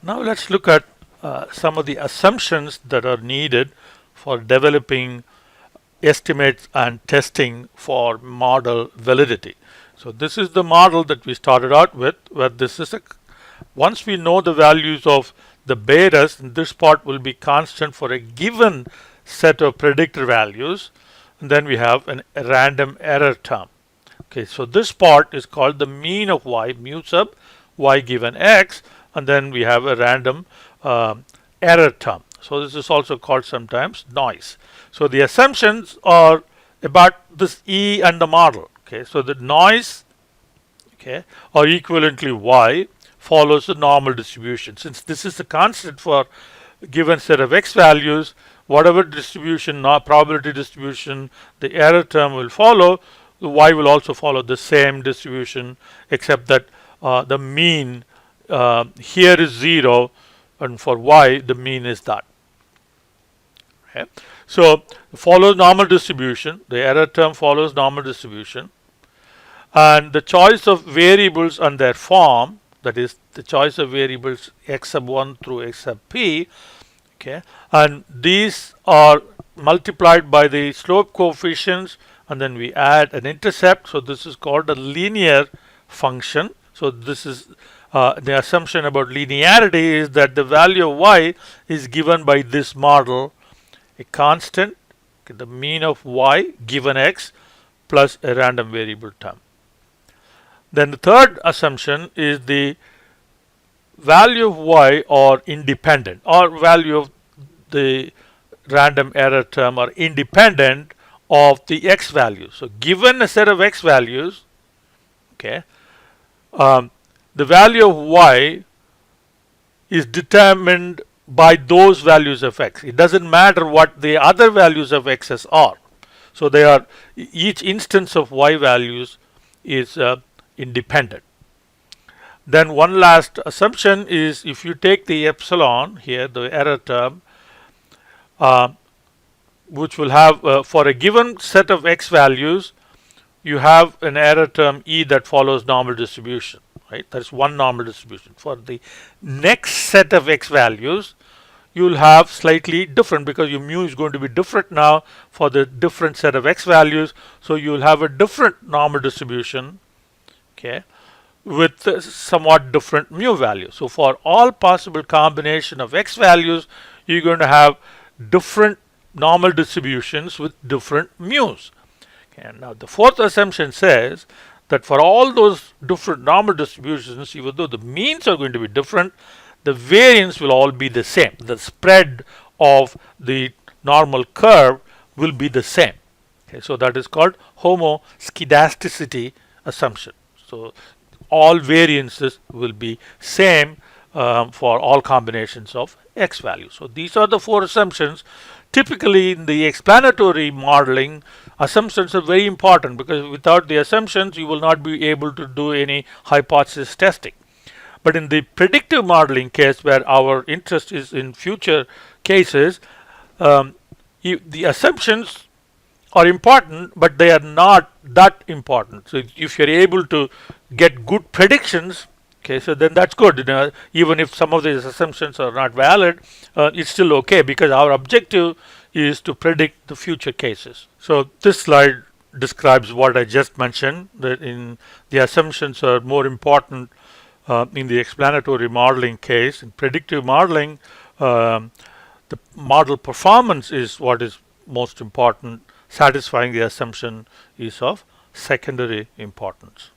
Now let's look at some of the assumptions that are needed for developing estimates and testing for model validity. So this is the model that we started out with, where this is once we know the values of the betas, this part will be constant for a given set of predictor values, and then we have a random error term. Okay, so this part is called the mean of y, mu sub y given x, and then we have a random error term. So this is also called sometimes noise. So the assumptions are about this E and the model. Okay, so the noise, okay, or equivalently y follows the normal distribution. Since this is a constant for a given set of x values, whatever distribution, probability distribution, the error term will follow, the y will also follow the same distribution, except that the mean here is 0, and for y the mean is that. Okay. So follows normal distribution, the error term follows normal distribution, and the choice of variables and their form, that is the choice of variables x sub 1 through x sub p, okay, and these are multiplied by the slope coefficients, and then we add an intercept. So this is called a linear function. So this is the assumption about linearity is that the value of y is given by this model, a constant, okay, the mean of y given x plus a random variable term. Then the third assumption is the value of y are independent, or value of the random error term are independent of the x values. So given a set of x values, okay, the value of y is determined by those values of x. It doesn't matter what the other values of x's are. So they are, each instance of y values is independent. Then one last assumption is if you take the epsilon here, the error term, which will have for a given set of x values, you have an error term E that follows normal distribution, right? That's one normal distribution. For the next set of x values, you will have slightly different, because your mu is going to be different now for the different set of x values. So you will have a different normal distribution, okay, with somewhat different mu value. So for all possible combination of x values, you're going to have different normal distributions with different mu's. Okay, and now the fourth assumption says that for all those different normal distributions, even though the means are going to be different, the variance will all be the same. The spread of the normal curve will be the same. Okay, so that is called homoskedasticity assumption. So all variances will be same for all combinations of x values. So these are the four assumptions. Typically in the explanatory modeling, assumptions are very important, because without the assumptions you will not be able to do any hypothesis testing. But in the predictive modeling case, where our interest is in future cases, the assumptions are important, but they are not that important. So if you're able to get good predictions, okay, so then that's good. You know, even if some of these assumptions are not valid, it's still okay, because our objective is to predict the future cases. So this slide describes what I just mentioned, that in the assumptions are more important in the explanatory modeling case. In predictive modeling, the model performance is what is most important. Satisfying the assumption is of secondary importance.